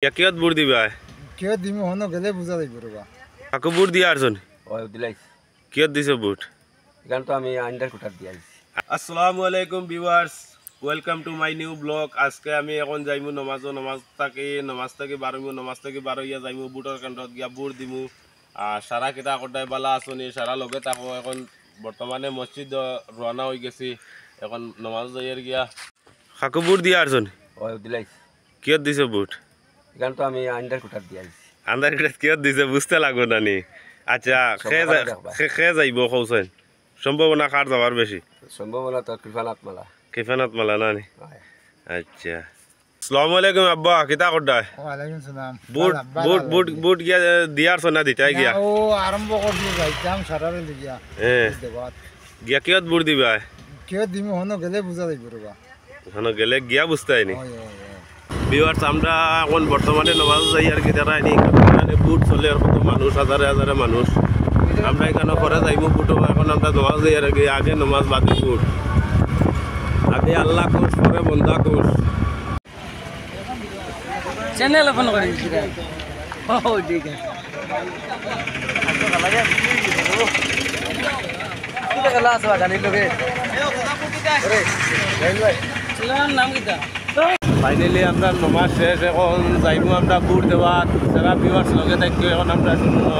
কিয়ত বুট দিবা কিয় দিমু হনো গেলে বুঝা যাইব রবা কাকু বুট দিয়া আরছুন ওই দিলাইছি কিয়ত দিছে বুট এখান তো আমি আন্ডার কোটার দিয়ে আইছি। আসসালামু আলাইকুম viewers, welcome to my new blog. আজকে আমি এখন যাইমু নমাজ থেকে বারইমু, নমাজ থেকে বারইয়া যাইমু বুটর কাণ্ডত গিয়া বুট দিমু। আর সারা কিতা কটাই বালা আসনি, সারা লগে থাকো। এখন বর্তমানে মসজিদ রওনা হয়ে গেছি, এখন নমাজ যাইয়ার গিয়া। কাকু বুট দিয়া আরছুন ওই দিলাইছি কিয়ত দিছে বুট? এখান তো আমি আন্ডার কোটার দিয়ে আইছি। আন্দার কিয়ত দিছে বুঝতে লাগবো নানি। আচ্ছা খে যাইব কৌছেন, সম্ভাবনা কার যাওয়ার বেশি? সম্ভাবনা তো কৃপানাথ মালা। কিফানত মালা নানি। আচ্ছা, আসসালামু আলাইকুম আব্বা, কিতা করডায়? ওয়ালাইকুম সালাম। বুট বুট বুট বুট গিয়া দিয়ার সোনা দিতাই গিয়া ও আরম্ভ করছি যাইতাম সারারে লিয়া দেবাত গিয়া কিয়ত বুট দিবা? কিয় দিমু হনো গেলে বুঝা যাইব রবা ওখানে গেলে গিয়া বুঝতে হয়নি। ওই ওই ওই ভিউয়ার্স, আমরা এখন বর্তমানে নমাজ যাই আর কি তারা বুট চলে আর কত মানুষ, হাজারে হাজারে মানুষ। আমরা এখানে পরে যাইব বুট, এখন আমরা নমাজ যাই আর কি। আগে নমাজ বাদে বুট, আগে আল্লাহ কোষ পরে বন্ধা কোষ। চ্যানেল ওপেন করে ও ঠিক আছে নাম কিটা ফাইনালি আমরা নমাজ শেষ, এখন যাইব আমরা বুট দেওয়া। যারা ভিউয়ার্স লগে থাকি এখন আমরা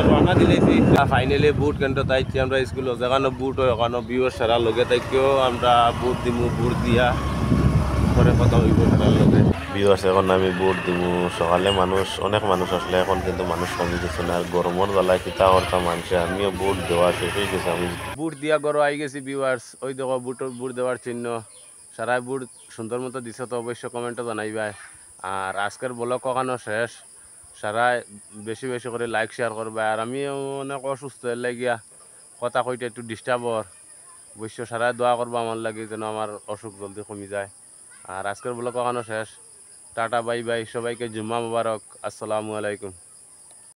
রওনা দিলেছি। ফাইনালি বুট কেন্দ্র তাইছি আমরা স্কুলে, যেখানে বুট হয় ওখানে ভিউয়ার্স সারা লগে থাকিও আমরা বুট দিমু। বুট দিয়া পরে কথা হইব সারার লগে। ভিউয়ার্স, এখন আমি বুট দিমু। সকালে মানুষ অনেক মানুষ আসলে, এখন কিন্তু মানুষ কমে গেছে না। আর গরমের বেলায় কিতা করতাম মানুষে, আমিও বুট দেওয়া শেষ হয়ে গেছে। আমি বুট দিয়া গরো আই গেছি ভিউয়ার্স। ওই দেখো বুট দেওয়ার চিহ্ন। সারাই বুট সুন্দর মতো দিছে তো অবশ্যই কমেন্টে জানাইবাই। আর আজকের ব্লগ কখনো শেষ, সারাই বেশি বেশি করে লাইক শেয়ার করবা। আর আমিও অনেক অসুস্থ লাগিয়া কথা কইতে একটু ডিস্টার্ব হর, অবশ্য সারাই দোয়া করবা আমার লাগে যেন আমার অসুখ জলদি কমে যায়। আর আজকের ব্লগ কখনো শেষ। টাটা বাই বাই, সবাইকে জুম্মা মুবারক, আসসালামু আলাইকুম।